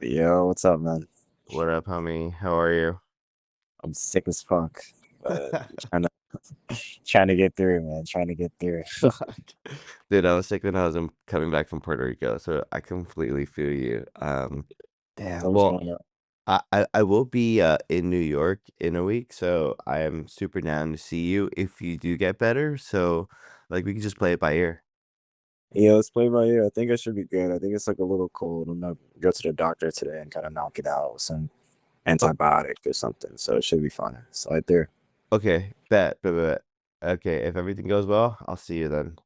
Yo, what's up, man? What up, homie? How are you? I'm sick as fuck, but trying to get through, man. Trying to get through. Dude, I was sick when I was coming back from Puerto Rico, so I completely feel you. So Damn. what's Well, going on? I will be in New York in a week, so I am super down to see you if you do get better. So, like, we can just play it by ear. Yeah, let's play by ear. I think I should be good. I think it's like a little cold. I'm gonna go to the doctor today and kind of knock it out with some Oh, antibiotic or something. So it should be fine. So right there. okay, bet. Okay, if everything goes well, I'll see you then.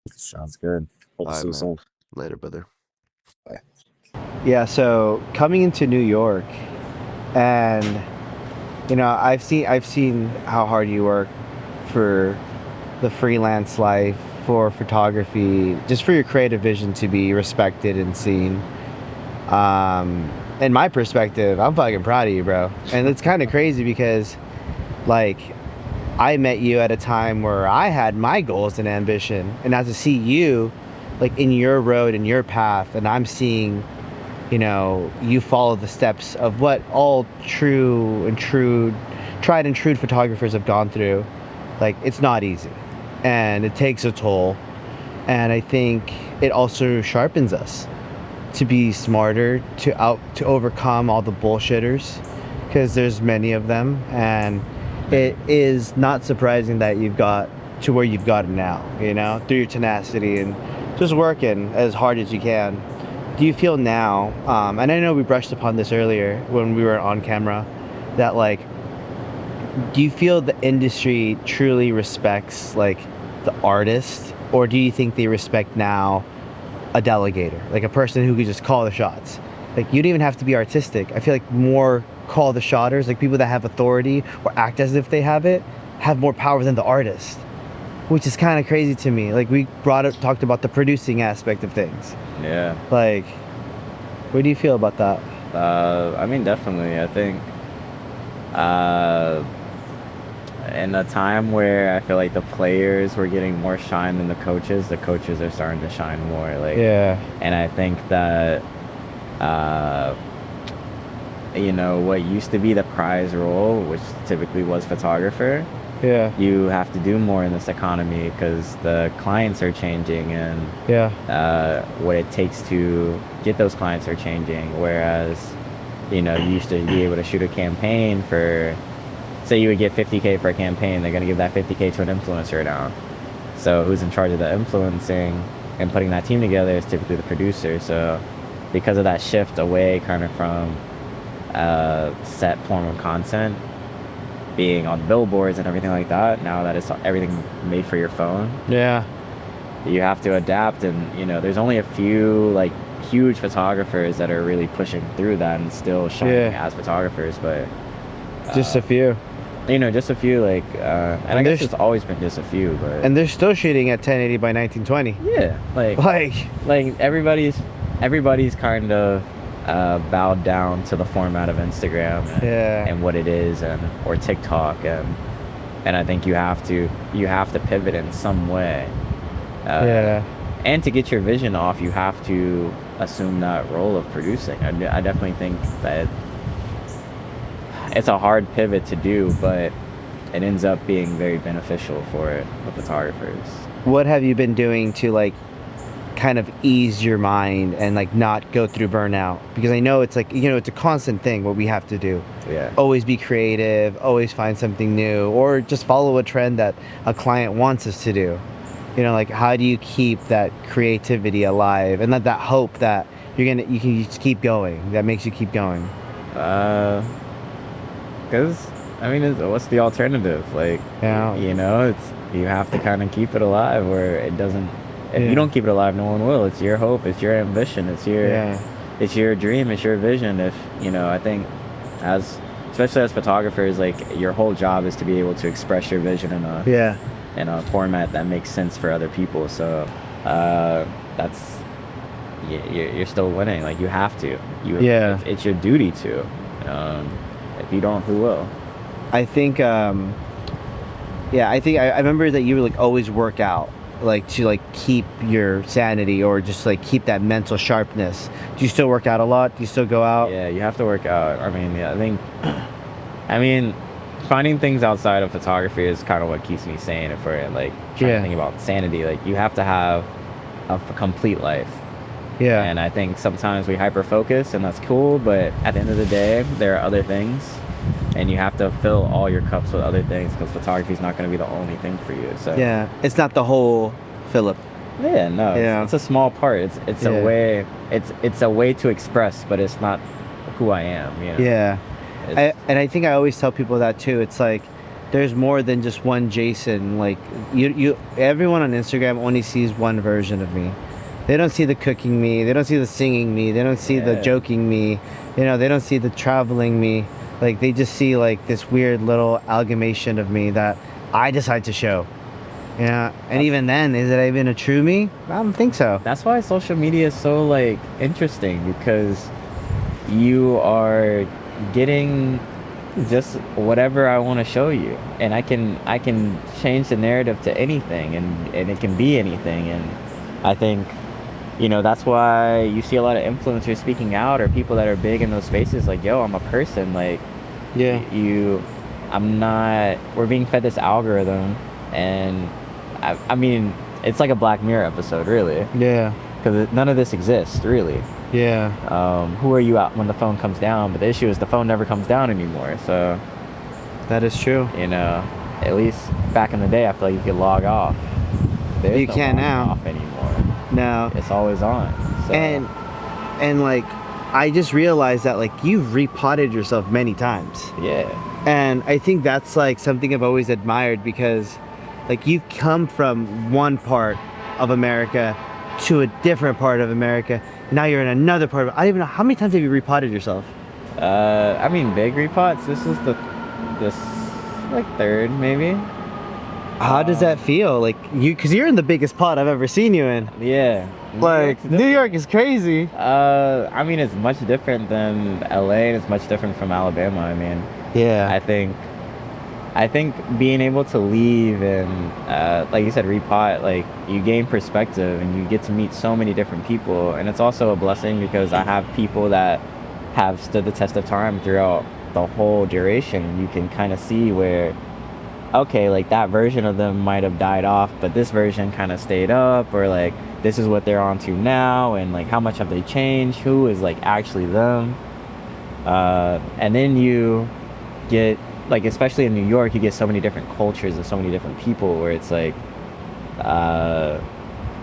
Sounds good. Hope to All right, see you man. soon. Later, brother. Bye. Yeah, so coming into New York, and I've seen how hard you work for the freelance life, for photography, just for your creative vision to be respected and seen. In my perspective, I'm fucking proud of you, bro. And it's kind of crazy because, like, I met you at a time where I had my goals and ambition, and now to see you, like, in your road and your path, and I'm seeing you follow the steps of what all tried and true photographers have gone through. Like, it's not easy, and it takes a toll. And I think it also sharpens us to be smarter, to overcome all the bullshitters, because there's many of them, and it is not surprising that you've got to where you've gotten now. Through your tenacity and just working as hard as you can. Do you feel now, and I know we brushed upon this earlier when we were on camera, that, like, do you feel the industry truly respects, like, the artist, or do you think they respect now a delegator, like a person who could just call the shots? Like, you don't even have to be artistic. I feel like more call the shotters, like people that have authority or act as if they have more power than the artist, which is kind of crazy to me. Like, we talked about the producing aspect of things. Yeah. Like, what do you feel about that? I mean, definitely. I think uh, in a time where I feel like the players were getting more shine than the coaches are starting to shine more. Like, Yeah. and I think that uh, what used to be the prize role, which typically was photographer, Yeah. you have to do more in this economy because the clients are changing and Yeah. what it takes to get those clients are changing. Whereas, you used to be able to shoot a campaign for, say you would get 50K for a campaign, they're going to give that 50K to an influencer now. So who's in charge of the influencing and putting that team together is typically the producer. So because of that shift away kind of from set form of content being on billboards and everything like that, now that it's everything made for your phone, Yeah. you have to adapt. And there's only a few like huge photographers that are really pushing through that and still shining Yeah. as photographers, but Just a few. just a few, like and I guess it's always been just a few, but And they're still shooting at 1080 by 1920. yeah, like everybody's kind of bowed down to the format of Instagram and, Yeah. and what it is, and or TikTok, and I think you have to pivot in some way. Yeah. And to get your vision off, you have to assume that role of producing. I definitely think that it's a hard pivot to do, but it ends up being very beneficial for the photographers. What have you been doing to, like, kind of ease your mind and, like, not go through burnout? Because I know it's like, it's a constant thing what we have to do. Yeah. Always be creative, always find something new, or just follow a trend that a client wants us to do. Like, how do you keep that creativity alive and that hope that you can just keep going, that makes you keep going? Because what's the alternative? Like, Yeah. it's you have to kind of keep it alive, where it doesn't. If Yeah. you don't keep it alive, no one will. It's your hope, it's your ambition, it's your dream, it's your vision. If I think, especially as photographers, like, your whole job is to be able to express your vision Yeah. in a format that makes sense for other people. So that's you're still winning. Like, you have to. Yeah. It's your duty to. If you don't, who will? I think, I remember that you were, like, always work out. like to like keep your sanity or just like keep that mental sharpness? Do you still work out a lot? Do you still go out? Yeah, you have to work out. I mean, yeah, I mean, finding things outside of photography is kind of what keeps me sane. If we're like trying to think about sanity, like you have to have a complete life. Yeah. And I think sometimes we hyper focus, and that's cool. But at the end of the day, there are other things, and you have to fill all your cups with other things because photography is not going to be the only thing for you. So Yeah, it's not the whole Philip. yeah, no, Yeah. it's a small part. It's Yeah. a way. It's a way to express, but it's not who I am. You know? Yeah. It's- And I think I always tell people that too. It's like there's more than just one Jason. Like you everyone on Instagram only sees one version of me. They don't see the cooking me, they don't see the singing me, they don't see the Yeah. joking me, you know, they don't see the traveling me. Like they just see like this weird little amalgamation of me that I decide to show. Yeah. And even then, is it even a true me? I don't think so. That's why social media is so like interesting, because you are getting just whatever I want to show you, and I can change the narrative to anything, and it can be anything. And I think, you know, that's why you see a lot of influencers speaking out, or people that are big in those spaces, like, yo, I'm a person, like, Yeah. we're being fed this algorithm, and I mean, it's like a Black Mirror episode, really, Yeah. because none of this exists, really. Yeah. Who are you out when the phone comes down? But the issue is the phone never comes down anymore. So, That is true. you know, at least back in the day, I feel like you could log off. There's You no can't logging now. off anymore. No. It's always on. So, And like I just realized that like you've repotted yourself many times. yeah, And I think that's like something I've always admired, because like you've come from one part of America to a different part of America. Now you're in another part of I don't even know how many times have you repotted yourself? I mean, big repots. This is this like third, maybe. How does that feel? Like because you're in the biggest pot I've ever seen you in. Yeah. Like New York is crazy. I mean, it's much different than LA, and it's much different from Alabama. I mean, Yeah. I think being able to leave and, like you said, repot, like you gain perspective and you get to meet so many different people. And it's also a blessing because I have people that have stood the test of time throughout the whole duration. You can kind of see where, okay, like that version of them might have died off, but this version kind of stayed up, or like this is what they're on to now, and like how much have they changed, who is like actually them. And then you get, like, especially in New York, you get so many different cultures of so many different people, where it's like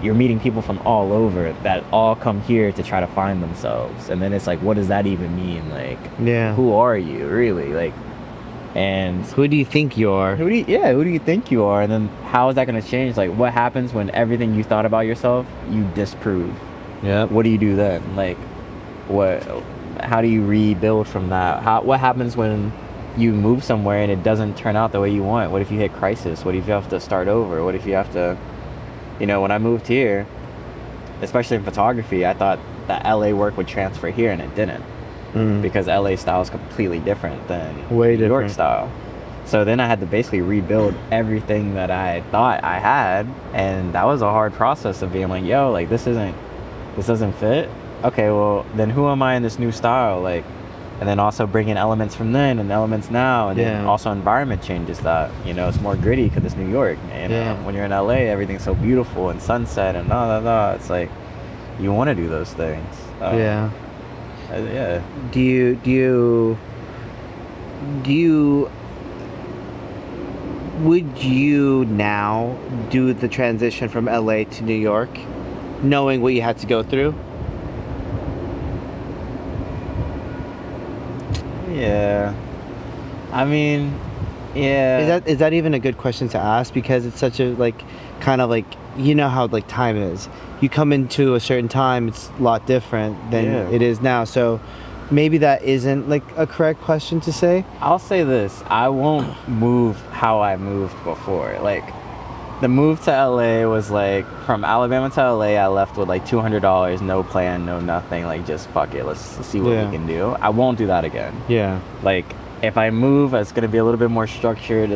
you're meeting people from all over that all come here to try to find themselves. And then it's like, what does that even mean? Like, Yeah. who are you really? Like, and Who do you think you are? who do you think you are? And then how is that going to change? Like, what happens when everything you thought about yourself you disprove? Yeah. What do you do then? Like, how do you rebuild from that? What happens when you move somewhere and it doesn't turn out the way you want? What if you hit crisis? What if you have to start over? What if you have to, you know, when I moved here, especially in photography, I thought that LA work would transfer here, and it didn't, because LA style is completely different than Way New York different. style. So then I had to basically rebuild everything that I thought I had, and that was a hard process of being like, yo, like this doesn't fit. Okay, well then who am I in this new style? Like, and then also bring in elements from then and elements now, and then Yeah. also environment changes that, you know, it's more gritty because it's New York. And Yeah. when you're in LA, everything's so beautiful and sunset and blah. It's like you want to do those things. Yeah. Yeah. Do you would you now do the transition from LA to New York knowing what you had to go through? Yeah. I mean, yeah. Is that even a good question to ask, because it's such a like kind of like, you know how like time is. You come into a certain time, it's a lot different than Yeah. it is now. So maybe that isn't like a correct question to say. I'll say this, I won't move how I moved before. Like, the move to LA was like, from Alabama to LA, I left with like $200, no plan, no nothing, like just fuck it, let's see what Yeah. we can do. I won't do that again. Yeah. Like, if I move, it's gonna be a little bit more structured.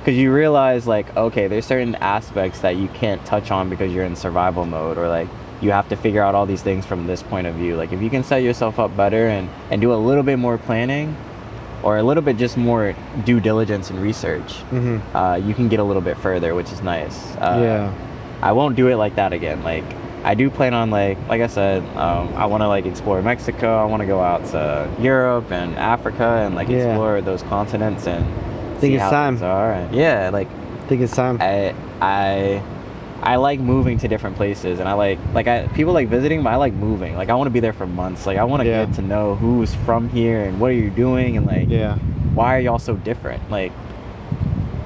because you realize like, okay, there's certain aspects that you can't touch on because you're in survival mode, or like you have to figure out all these things from this point of view. Like if you can set yourself up better and do a little bit more planning, or a little bit just more due diligence and research, you can get a little bit further, which is nice. Yeah. I won't do it like that again. Like I do plan on like I said, I want to like explore Mexico. I want to go out to Europe and Africa and like explore those continents and Think see it's how time. things are. And yeah, like Think it's time. I like moving to different places, and people like visiting, but I like moving. Like I want to be there for months. Like I want to get to know who's from here and what are you doing, and like why are y'all so different? Like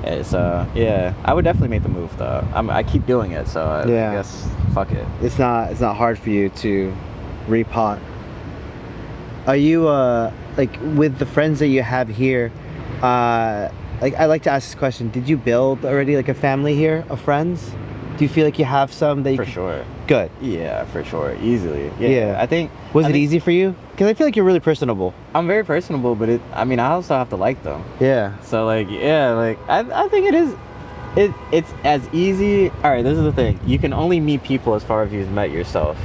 it's I would definitely make the move though. I keep doing it, so I guess fuck it. It's not hard for you to repot. Are you like with the friends that you have here? Like I like to ask this question: did you build already like a family here of friends? Do you feel like you have some that you For sure. Good. Yeah, for sure. Easily. Yeah. Yeah. I think. Was it easy for you? Because I feel like you're really personable. I'm very personable, but I also have to like them. Yeah. So like, yeah, like I think it is. It's as easy. All right, this is the thing. You can only meet people as far as you've met yourself.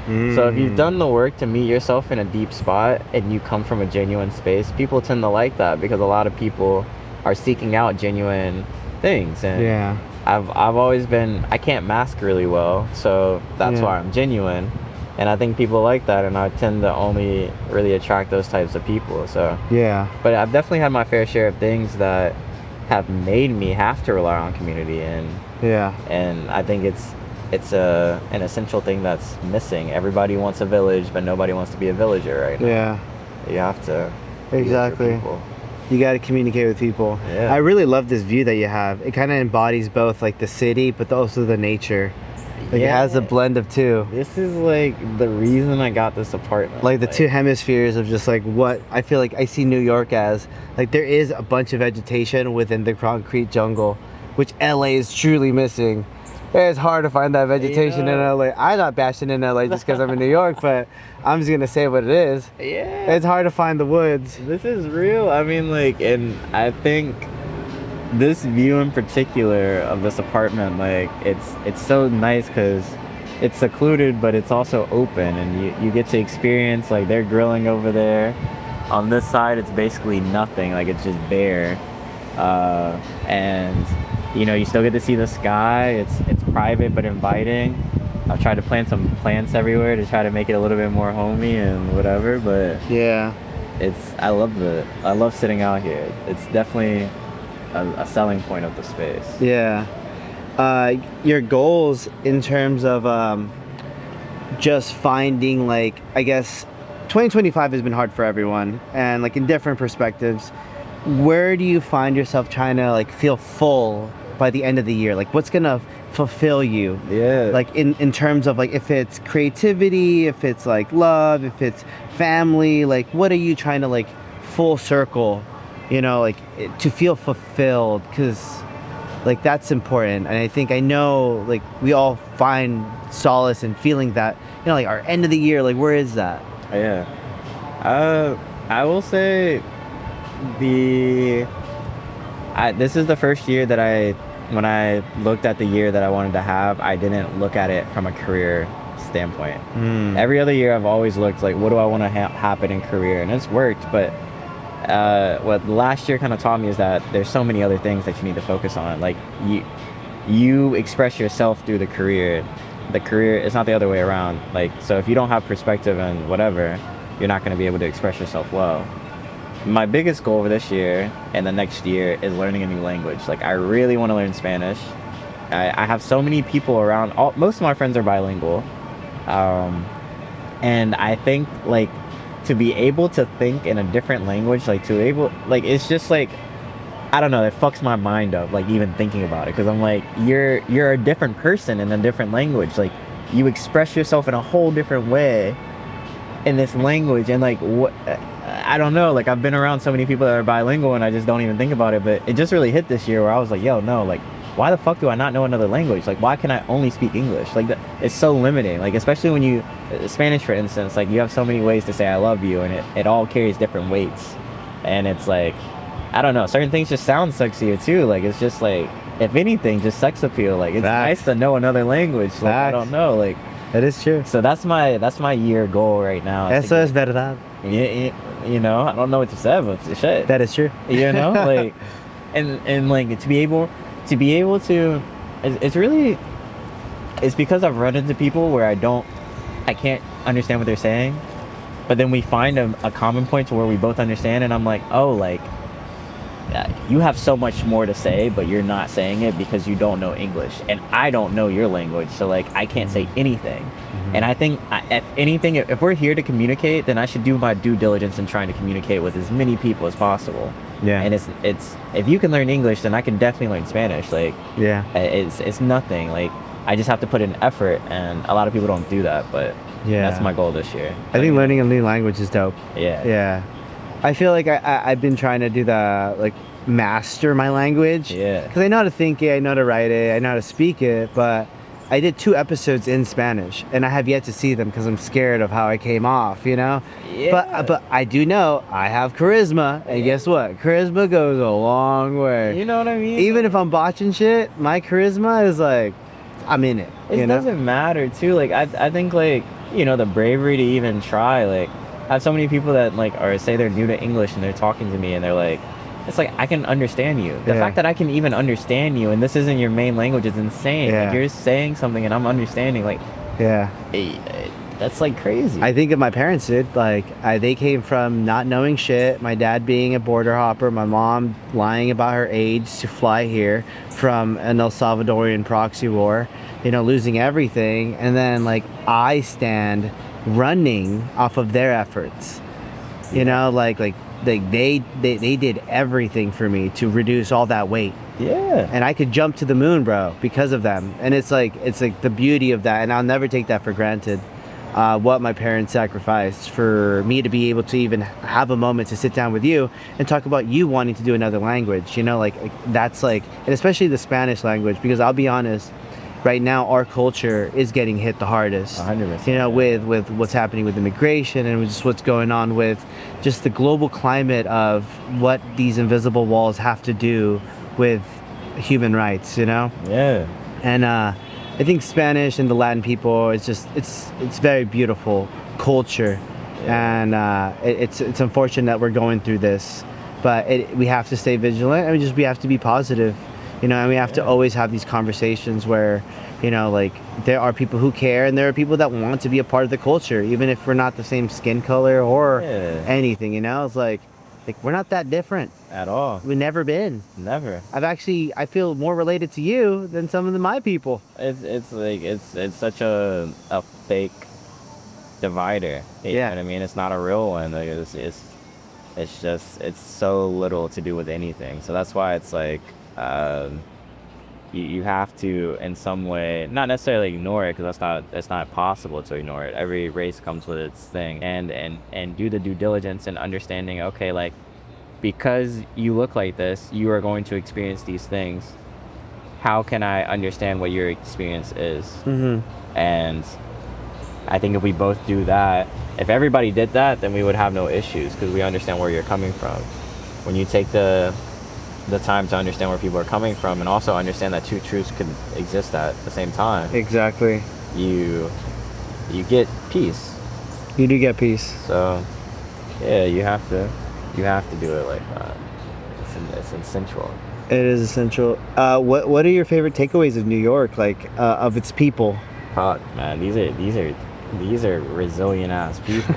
So if you've done the work to meet yourself in a deep spot and you come from a genuine space, people tend to like that because a lot of people are seeking out genuine things. And I've always been, I can't mask really well, so that's why I'm genuine, and I think people like that, and I tend to only really attract those types of people. So but I've definitely had my fair share of things that have made me have to rely on community, and I think it's an essential thing that's missing. Everybody wants a village, but nobody wants to be a villager right now. You have to be with your people. You got to communicate with people. I really love this view that you have. It kind of embodies both like the city, but also the nature. Like it has a blend of two. This is like the reason I got this apartment. Like the two hemispheres of just like what I feel like I see New York as. Like there is a bunch of vegetation within the concrete jungle, which LA is truly missing. It's hard to find that vegetation in LA. I'm not bashing in LA just because I'm in New York, but I'm just gonna say what it is. It's hard to find the woods. This is real. I mean, like, and I think this view in particular of this apartment, like, it's so nice because it's secluded, but it's also open, and you get to experience, like, they're grilling over there. On this side, it's basically nothing. Like, it's just bare, and you know, you still get to see the sky. It's private but inviting. I've tried to plant some plants everywhere to try to make it a little bit more homey and whatever, but I love sitting out here. It's definitely a selling point of the space. Your goals in terms of just finding, like, I guess 2025 has been hard for everyone, and like in different perspectives. Where do you find yourself trying to like feel full by the end of the year? Like what's gonna fulfill you? Like in terms of like if it's creativity, if it's like love, if it's family, like what are you trying to like full circle, you know, like to feel fulfilled? Because like that's important, and I know like we all find solace in feeling that, you know, like our end of the year, like where is that? I will say this is the first year that when I looked at the year that I wanted to have, I didn't look at it from a career standpoint. Every other year I've always looked like, what do I want to happen in career, and it's worked, but what last year kind of taught me is that there's so many other things that you need to focus on. Like you express yourself through the career it's not the other way around. Like, so if you don't have perspective and whatever, you're not going to be able to express yourself well. My biggest goal for this year and the next year is learning a new language. Like, I really want to learn Spanish. I have so many people around. Most of my friends are bilingual. And I think, like, to be able to think in a different language, it's just, like, I don't know, it fucks my mind up, like, even thinking about it. Because I'm like, you're a different person in a different language. Like, you express yourself in a whole different way in this language. And, like, what... I don't know, like I've been around so many people that are bilingual and I just don't even think about it, but it just really hit this year where I was like, yo, no, like why the fuck do I not know another language? Like why can I only speak English? Like it's so limiting, like especially when you Spanish, for instance, like you have so many ways to say I love you, and it all carries different weights, and it's like I don't know, certain things just sound sexier too. Like it's just like, if anything, just sex appeal. Like it's Facts. nice to know another language. Like I Facts. don't know, like That is true. so that's my year goal right now. is to Eso es verdad. you know, I don't know what to say, but it's shit. That is true. You know, like, and like to be able to, it's really, it's because I've run into people where I can't understand what they're saying, but then we find a common point to where we both understand, and I'm like, oh, like, you have so much more to say, but you're not saying it because you don't know English, and I don't know your language, so like I can't say anything. And I think, if anything, if we're here to communicate, then I should do my due diligence in trying to communicate with as many people as possible. Yeah. And it's if you can learn English, then I can definitely learn Spanish. Like, Yeah. it's nothing. Like, I just have to put in effort, and a lot of people don't do that. But Yeah. that's my goal this year. I think learning a new language is dope. Yeah. Yeah. I feel like I've been trying to do the, like, master my language. Yeah. Because I know how to think it, I know how to write it, I know how to speak it, but I did 2 episodes in Spanish, and I have yet to see them because I'm scared of how I came off, you know? Yeah. But I do know I have charisma, and guess what? Charisma goes a long way. You know what I mean? Even if I'm botching shit, my charisma is like, I'm in it, It you know? doesn't matter too. Like I think, like, you know, the bravery to even try. Like, I have so many people that like or say they're new to English and they're talking to me and they're like, it's like, I can understand you. The Yeah. fact that I can even understand you and this isn't your main language is insane. Yeah. Like, you're saying something and I'm understanding. Like, Yeah. that's like crazy. I think if my parents did, like, they came from not knowing shit, my dad being a border hopper, my mom lying about her age to fly here from an El Salvadorian proxy war, you know, losing everything, and then, like, I stand running off of their efforts, you know, like they did everything for me to reduce all that weight. Yeah. And I could jump to the moon, bro, because of them. And it's like the beauty of that, and I'll never take that for granted. What my parents sacrificed for me to be able to even have a moment to sit down with you and talk about you wanting to do another language, you know, like that's like, and especially the Spanish language, because I'll be honest, right now our culture is getting hit the hardest. 100%. You know, with what's happening with immigration and just what's going on with just the global climate of what these invisible walls have to do with human rights, you know? Yeah. And I think Spanish and the Latin people, it's just it's very beautiful culture, and it's unfortunate that we're going through this, but we have to stay vigilant, and we have to be positive, you know, and we have to always have these conversations where, you know, like, there are people who care and there are people that want to be a part of the culture, even if we're not the same skin color or anything, you know. It's like we're not that different At all. we've never been. Never. I feel more related to you than some of my people. It's like it's such a fake divider. You know what I mean? It's not a real one. Like, it's just, it's so little to do with anything. So that's why it's like, you have to, in some way, not necessarily ignore it, because that's not possible to ignore it. Every race comes with its thing, and do the due diligence and understanding, okay, like, because you look like this, you are going to experience these things. How can I understand what your experience is? And I think if we both do that, if everybody did that, then we would have no issues, because we understand where you're coming from. When you take the time to understand where people are coming from, and also understand that 2 truths could exist at the same time, Exactly. you get peace. You do get peace. So yeah, you have to do it like that. It's essential. It is essential. What are your favorite takeaways of New York, like of its people? Fuck, man, these are resilient ass people.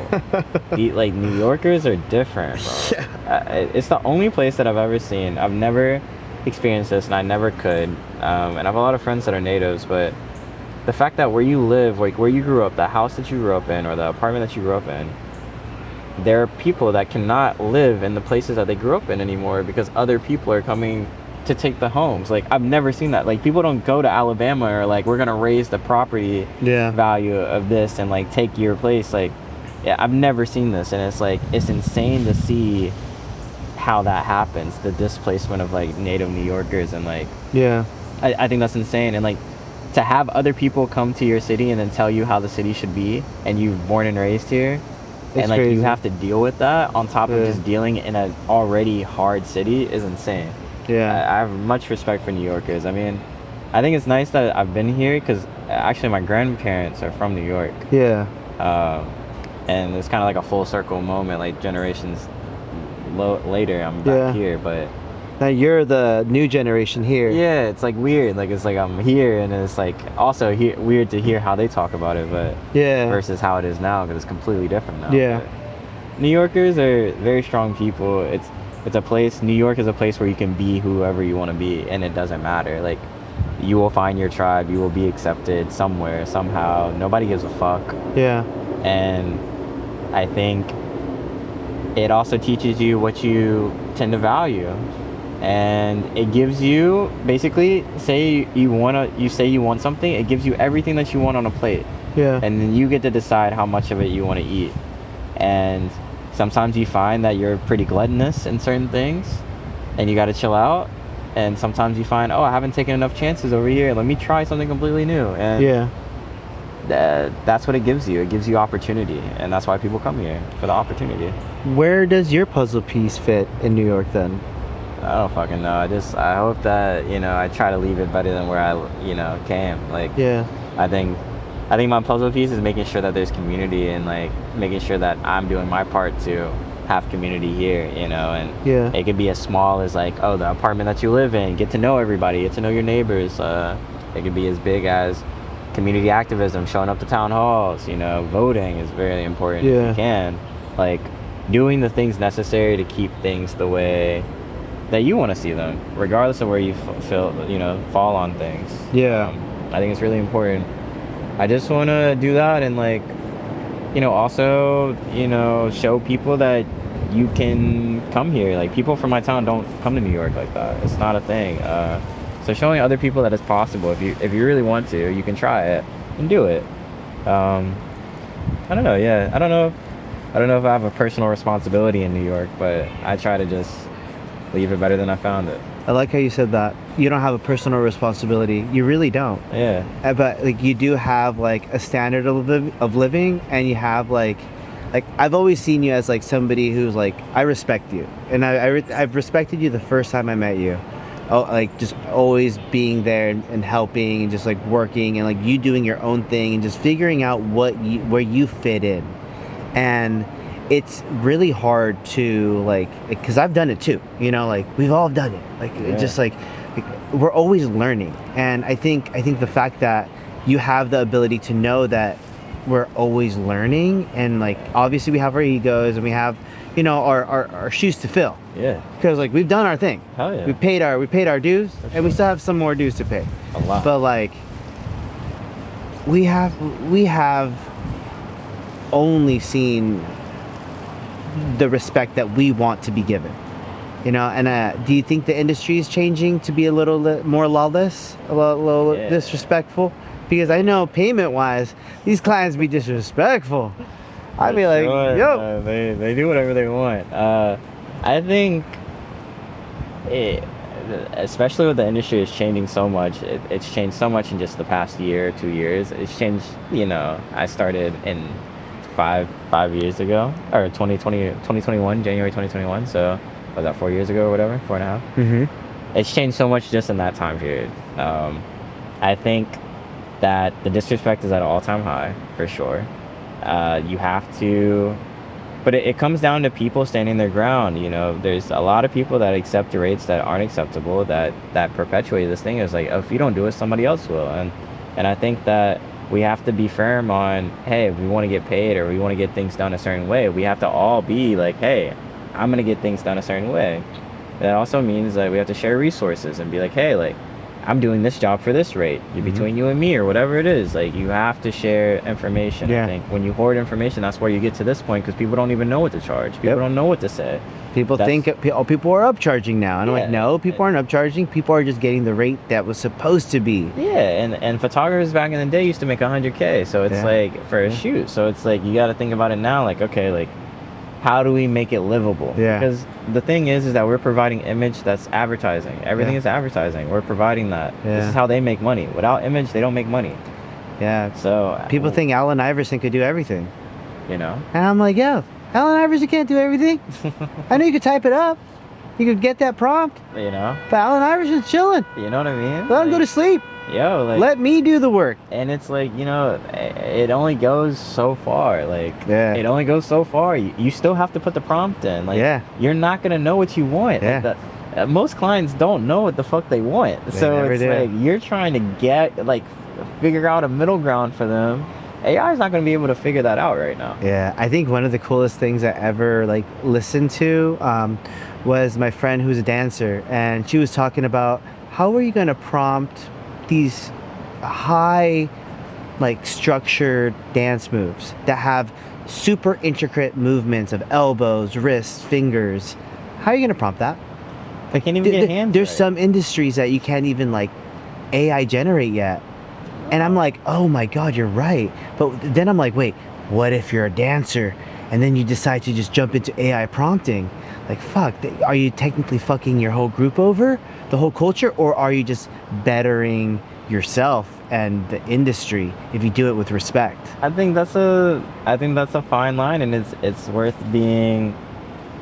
Like, New Yorkers are different, bro. It's the only place that I've ever seen. I've never experienced this, and I never could. And I have a lot of friends that are natives, but the fact that where you live, like where you grew up, the house that you grew up in, or the apartment that you grew up in, there are people that cannot live in the places that they grew up in anymore because other people are coming to take the homes. Like, I've never seen that. Like, people don't go to Alabama or like, we're gonna raise the property value of this and like take your place. Like, yeah, I've never seen this, and it's like, it's insane to see how that happens, the displacement of like native New Yorkers, and like, I think that's insane. And like, to have other people come to your city and then tell you how the city should be, and you've born and raised here, It's and like crazy. you have to deal with that on top of Yeah. just dealing in an already hard city is insane. Yeah. I have much respect for New Yorkers. I mean, I think it's nice that I've been here because actually my grandparents are from New York. Yeah. And it's kind of like a full circle moment, like generations later, I'm back Yeah. here. But Now you're the new generation here. yeah, it's like weird. Like it's like I'm here, and it's like also weird to hear how they talk about it, but Yeah. versus how it is now, because it's completely different now. Yeah. But New Yorkers are very strong people. It's a place. New York is a place where you can be whoever you want to be, and it doesn't matter. Like you will find your tribe. You will be accepted somewhere, somehow. Nobody gives a fuck. Yeah. And I think it also teaches you what you tend to value, and it gives you basically say you want something, it gives you everything that you want on a plate, Yeah. and then you get to decide how much of it you want to eat. And sometimes you find that you're pretty gluttonous in certain things and you got to chill out, and sometimes you find, oh, I haven't taken enough chances over here, let me try something completely new. And Yeah. that's what it gives you. It gives you opportunity, and that's why people come here, for the opportunity. Where does your puzzle piece fit in New York then? I don't fucking know. I hope that, I try to leave it better than where I, came. Like, Yeah. I think my puzzle piece is making sure that there's community, and like making sure that I'm doing my part to have community here, and Yeah. it could be as small as like, oh, the apartment that you live in, get to know everybody, get to know your neighbors. It could be as big as community activism, showing up to town halls, voting is very important if Yeah. you can. Like doing the things necessary to keep things the way that you want to see them, regardless of where you fall on things. Yeah. I think it's really important. I just want to do that, and like, also, show people that you can come here. Like people from my town don't come to New York like that. It's not a thing. So showing other people that it's possible. If you really want to, you can try it and do it. I don't know. Yeah, I don't know if I have a personal responsibility in New York, but I try to just leave it better than I found it. I like how you said that. You don't have a personal responsibility. You really don't. Yeah. But like you do have like a standard of living, and you have like I've always seen you as like somebody who's like, I respect you, and I've respected you the first time I met you. Oh, like just always being there and helping and just like working and like you doing your own thing and just figuring out where you fit in. And it's really hard to like, because I've done it too, like we've all done it, like Yeah. just like we're always learning. And I think the fact that you have the ability to know that we're always learning, and like obviously we have our egos and we have our shoes to fill, Yeah. because like we've done our thing. Hell yeah. We paid our dues, and we still have some more dues to pay. A lot. But like we have only seen the respect that we want to be given, and do you think the industry is changing to be a little more lawless, a little Yeah. disrespectful? Because I know payment wise these clients be disrespectful. I'd be like, Sure. yo, They do whatever they want. I think especially with the industry is changing so much. It's changed so much in just the past year or 2 years. It's changed. I started in five years ago, or 2021, January 2021. So was that 4 years ago or whatever, 4.5? mm-hmm. It's changed so much just in that time period. I think that the disrespect is at an all-time high for sure. You have to, but it comes down to people standing their ground. There's a lot of people that accept rates that aren't acceptable, that perpetuate this thing. It's like, oh, if you don't do it, somebody else will. And I think that we have to be firm on, hey, if we want to get paid or we want to get things done a certain way, we have to all be like, hey, I'm going to get things done a certain way. That also means that we have to share resources and be like, hey, like, I'm doing this job for this rate. Between you and me or whatever it is. Like, you have to share information. Yeah. I think when you hoard information, that's where you get to this point, because people don't even know what to charge. People don't know what to say. People think people are upcharging now, and I'm like, Yeah. no, people aren't upcharging. People are just getting the rate that was supposed to be. Yeah, and photographers back in the day used to make 100K. So it's Yeah. like for a shoot. So it's like you got to think about it now. Like, okay, like, how do we make it livable? Yeah. Because the thing is that we're providing image that's advertising. Everything Yeah. is advertising. We're providing that. Yeah. This is how they make money. Without image, they don't make money. Yeah. So People think Allen Iverson could do everything. you know? And I'm like, yo, Allen Iverson can't do everything. I know you could type it up. You could get that prompt. You know? But Allen Iverson's chilling. You know what I mean? Let him go to sleep. Yo, like, Let me do the work. and it's like, you know, it only goes so far. Like, Yeah. it only goes so far. You still have to put the prompt in. Like, Yeah. you're not gonna know what you want. Yeah. Like, most clients don't know what the fuck they want. They So never it's do. like you're trying to figure out a middle ground for them. AI is not gonna be able to figure that out right now. Yeah, I think one of the coolest things I ever like listened to was my friend who's a dancer, and she was talking about how are you going to prompt these high, like structured dance moves that have super intricate movements of elbows, wrists, fingers. How are you going to prompt that? They can't even get hands. There's right. some industries that you can't even like AI generate yet. And I'm like, oh my God, you're right. But then I'm like, wait, what if you're a dancer and then you decide to just jump into AI prompting? Like, fuck, are you technically fucking your whole group over, the whole culture, or are you just bettering yourself and the industry if you do it with respect? I think that's a fine line, and it's worth being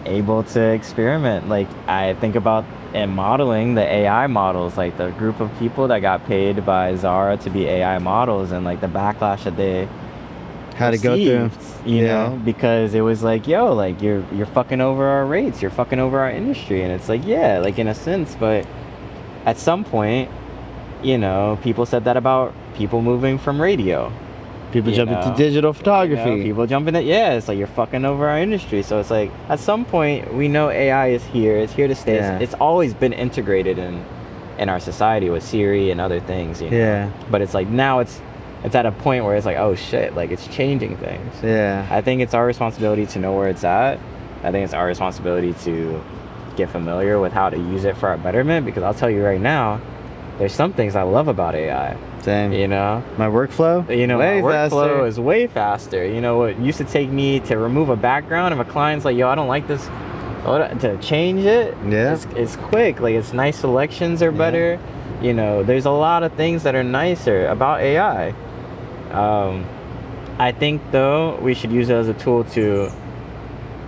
able to experiment. Like, I think about in modeling the AI models, like the group of people that got paid by Zara to be AI models, and like the backlash that they How to go through. received, you know, because it was like, yo, like you're fucking over our rates, you're fucking over our industry, and it's like, yeah, like in a sense, but at some point, you know, people said that about people moving from radio. People You jump know, into digital photography. You know, people jumping it. Yeah, it's like you're fucking over our industry. So it's like at some point we know AI is here. It's here to stay. Yeah. It's always been integrated in our society with Siri and other things. You know? Yeah. But it's like now it's at a point where it's like, oh shit, like it's changing things. Yeah. I think it's our responsibility to know where it's at. I think it's our responsibility to get familiar with how to use it for our betterment. Because I'll tell you right now, there's some things I love about AI. Same. You know. My workflow? You know, Way my workflow faster. is way faster. You know, what used to take me to remove a background if a client's like, yo, I don't like this, to change it, Yeah. it's quick. Like, it's nice selections are better. You know, there's a lot of things that are nicer about AI. I think, though, we should use it as a tool to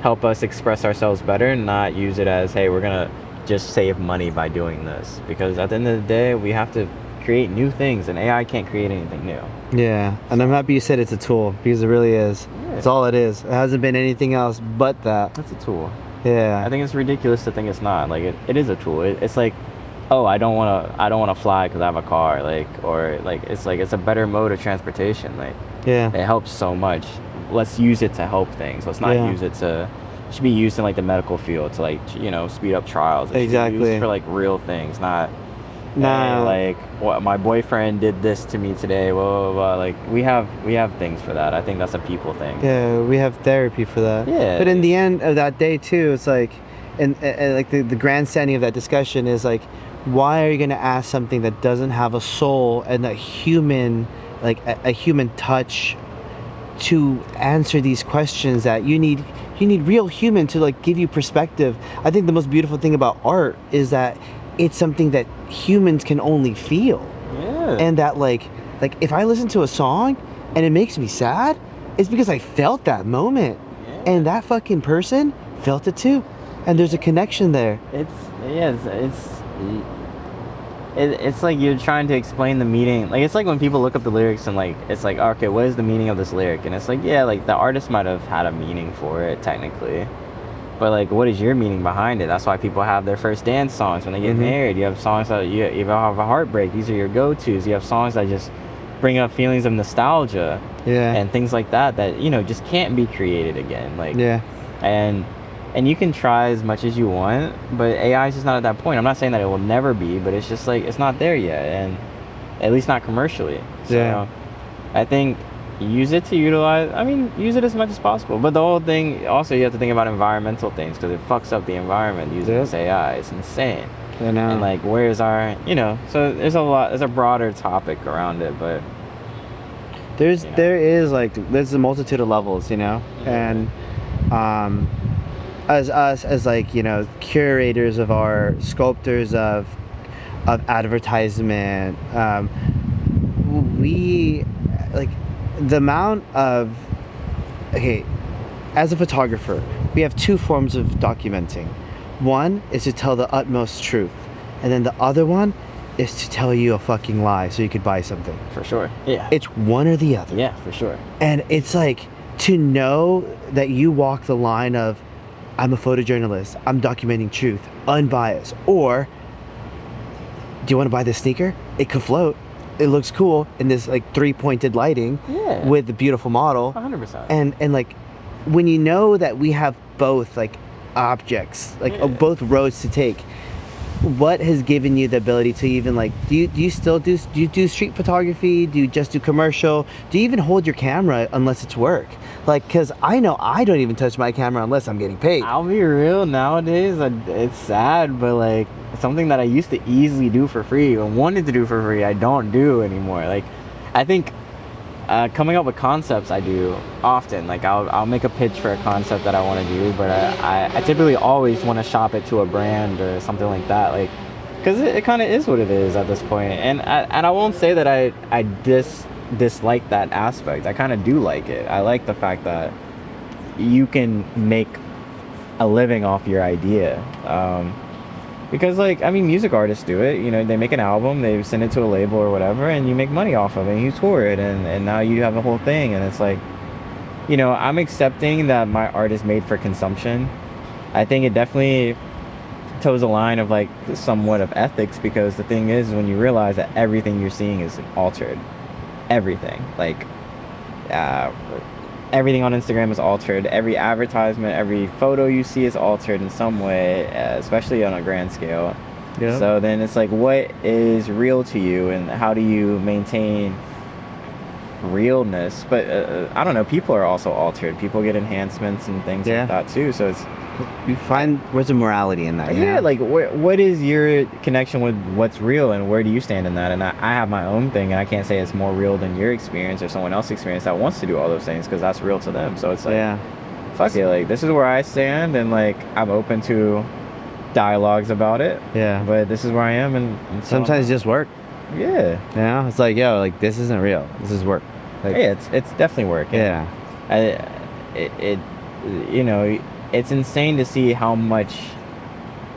help us express ourselves better, not use it as, hey, we're going to just save money by doing this. Because at the end of the day, we have to create new things, and AI can't create anything new. Yeah, and I'm happy you said it's a tool because it really is. Yeah. It's all it is. It hasn't been anything else but that. That's a tool. Yeah. I think it's ridiculous to think it's not. Like, it is a tool. It's like, oh, I don't want to fly because I have a car. Like, or like it's a better mode of transportation. Like, Yeah. it helps so much. Let's use it to help things. Let's not Yeah. use it to. It should be used in like the medical field to, like, you know, speed up trials. It should be Exactly. used for like real things, not. Nah. Hey, like, what, my boyfriend did this to me today. Blah, blah, blah. Like, we have things for that. I think that's a people thing. Yeah, we have therapy for that. Yeah. But in the end of that day too, it's like, and like the grandstanding of that discussion is like, why are you gonna ask something that doesn't have a soul and a human, like a human touch, to answer these questions that you need real human to like give you perspective. I think the most beautiful thing about art is that it's something that humans can only feel. Yeah. And that like if I listen to a song and it makes me sad, it's because I felt that moment. Yeah. And that fucking person felt it too. And there's a connection there. It's like you're trying to explain the meaning. Like, it's like when people look up the lyrics and like, it's like, okay, what is the meaning of this lyric? And it's like, yeah, like the artist might have had a meaning for it technically, but like, what is your meaning behind it? That's why people have their first dance songs when they get married. You have songs that you have a heartbreak. These are your go-tos. You have songs that just bring up feelings of nostalgia. Yeah. And things like that, you know, just can't be created again. Like, Yeah. And you can try as much as you want, but AI is just not at that point. I'm not saying that it will never be, but it's just like, it's not there yet, and at least not commercially. So Yeah. I think use it to use it as much as possible. But the whole thing, also, you have to think about environmental things, because it fucks up the environment using this AI. It's insane. I know. And like, where's our, you know, so there's a broader topic around it, but There's you know. there's a multitude of levels, you know, and as us as like, you know, curators of art, sculptors of advertisement, we like the amount of okay, as a photographer, we have two forms of documenting. One is to tell the utmost truth, and then the other one is to tell you a fucking lie so you could buy something. For sure. Yeah. It's one or the other. Yeah, for sure. And it's like, to know that you walk the line of, I'm a photojournalist, I'm documenting truth, unbiased, or do you want to buy this sneaker? It could float. It looks cool in this like 3-pointed lighting Yeah. with the beautiful model. 100%. And like, when you know that we have both like objects, like both roads to take, what has given you the ability to even like, do you still do you do street photography? Do you just do commercial? Do you even hold your camera unless it's work? Like, because I know I don't even touch my camera unless I'm getting paid. I'll be real, nowadays, it's sad, but like something that I used to easily do for free and wanted to do for free, I don't do anymore. Like, I think coming up with concepts I do often. Like, I'll make a pitch for a concept that I want to do, but I typically always want to shop it to a brand or something like that. Like, because it kind of is what it is at this point. And I won't say that I dislike that aspect. I kind of do like it. I like the fact that you can make a living off your idea. Because, like, I mean, music artists do it. You know, they make an album, they send it to a label or whatever, and you make money off of it, and you tour it, and now you have a whole thing. And it's like, you know, I'm accepting that my art is made for consumption. I think it definitely toes a line of, like, somewhat of ethics, because the thing is, when you realize that everything you're seeing is altered. Everything. Like, everything on Instagram is altered. Every advertisement, every photo you see is altered in some way, especially on a grand scale. Yeah. So then it's like, what is real to you, and how do you maintain realness? But I don't know, people are also altered. People get enhancements and things Yeah. like that too. So it's, You find, where's the morality in that? you yeah, know? like what is your connection with what's real, and where do you stand in that? And I have my own thing, and I can't say it's more real than your experience or someone else's experience that wants to do all those things, because that's real to them. So it's like, Yeah. fuck it, like, this is where I stand, and like, I'm open to dialogues about it, Yeah. but this is where I am, and so Sometimes just work. yeah, You know, it's like, yo, like, this isn't real. This is work. Like, yeah, it's definitely working. yeah. It you know, it's insane to see how much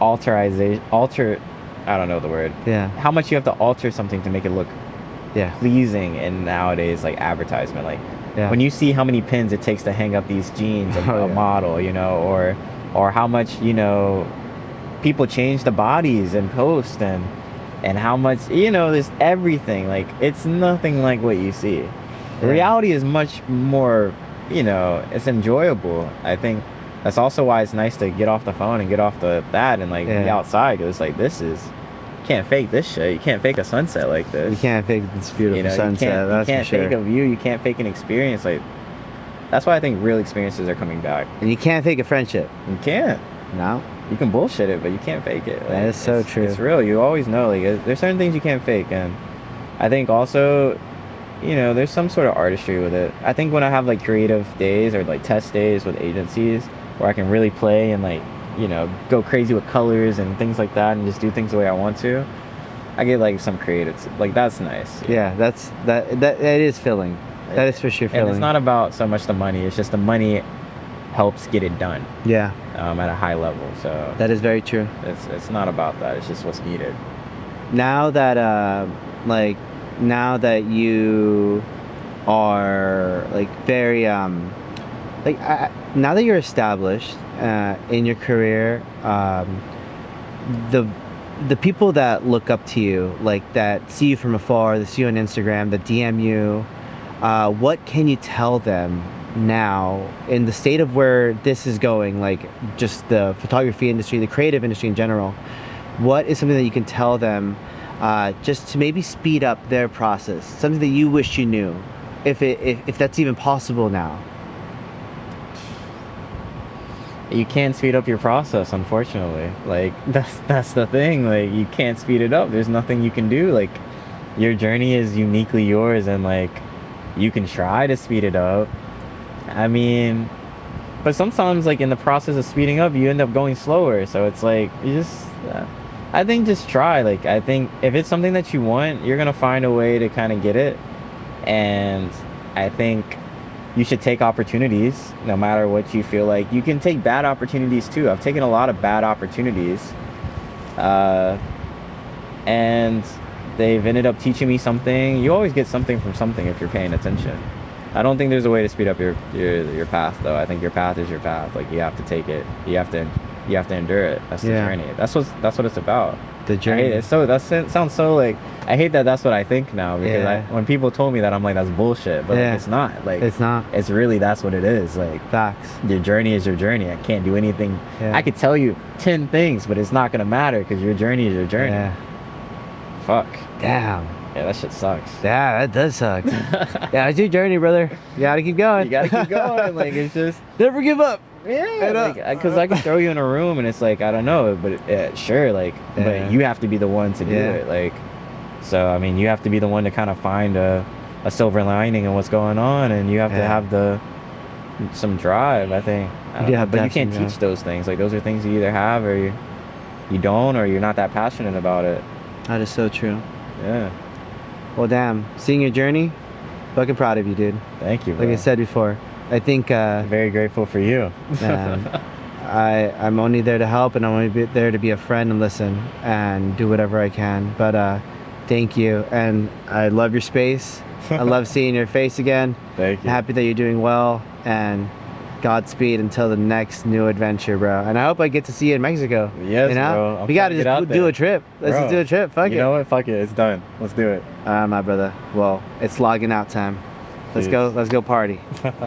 alter I don't know the word, Yeah. how much you have to alter something to make it look Yeah. pleasing in nowadays, like, advertisement. Like, Yeah. when you see how many pins it takes to hang up these jeans of Oh, a yeah. model, you know, or how much, you know, people change the bodies and post, and how much, you know, there's everything. Like, it's nothing like what you see. Yeah. Reality is much more, you know, it's enjoyable. I think that's also why it's nice to get off the phone and get off that and, like, be Yeah. outside, because, like, this is, you can't fake this shit. You can't fake a sunset like this. You can't fake this beautiful You know, sunset. That's you can't for sure. fake a view. You can't fake an experience. Like, that's why I think real experiences are coming back. And you can't fake a friendship. You can't. No. You can bullshit it, but you can't fake it. That is so it's- true. It's real. You always know. Like, there's certain things you can't fake, and I think also, you know, there's some sort of artistry with it. I think when I have, like, creative days or, like, test days with agencies where I can really play and, like, you know, go crazy with colors and things like that, and just do things the way I want to, I get, like, some creative, like, that's nice. Yeah, that is filling. That is for sure filling. And it's not about so much the money. It's just the money helps get it done Yeah, at a high level. So that is very true. it's not about that. It's just what's needed. Now that now that you are like very now that you're established in your career, the people that look up to you, like that see you from afar, that see you on Instagram, that DM you, what can you tell them now in the state of where this is going, like just the photography industry, the creative industry in general? What is something that you can tell them just to maybe speed up their process, something that you wish you knew, if that's even possible now? You can't speed up your process, unfortunately. Like, that's the thing. Like, you can't speed it up. There's nothing you can do. Like, your journey is uniquely yours, and, like, you can try to speed it up. I mean, but sometimes, like, in the process of speeding up, you end up going slower. So it's like, you just I think just try. Like, I think if it's something that you want, you're gonna find a way to kind of get it. And I think you should take opportunities no matter what you feel like. You can take bad opportunities too. I've taken a lot of bad opportunities, and they've ended up teaching me something. You always get something from something if you're paying attention. I don't think there's a way to speed up your path though. I think your path is your path. Like you have to take it. You have to endure it. That's the journey. That's what it's about. The journey. It sounds so like, I hate that that's what I think now, because when people told me that, I'm like, that's bullshit, but like, it's not. Like it's not. It's really, that's what it is. Like Facts. your journey is your journey. I can't do anything. I could tell you 10 things, but it's not gonna matter because your journey is your journey. Yeah. Fuck. Damn. Yeah, that shit sucks. Yeah, that does suck. Yeah, it's your journey, brother. You gotta keep going. You gotta keep going. Like it's just never give up. Yeah, because I can throw you in a room and it's like, I don't know, but sure, like, but you have to be the one to do it. Like, so I mean, you have to be the one to kind of find a silver lining in what's going on, and you have to have some drive. I think. But you can't teach those things. Like those are things you either have or you don't, or you're not that passionate about it. That is so true. Yeah. Well, damn, seeing your journey, fucking proud of you, dude. Thank you, bro. Like I said before, I think very grateful for you. I'm only there to help, and I'm only there to be a friend and listen and do whatever I can. But thank you, and I love your space. I love seeing your face again. Thank you. Happy that you're doing well, and Godspeed until the next new adventure, bro. And I hope I get to see you in Mexico. Yes, you know? bro. We gotta just do a trip. Let's just do a trip. Fuck it. You know what? Fuck it. It's done. Let's do it. My brother. Well, it's logging out time. Let's go party.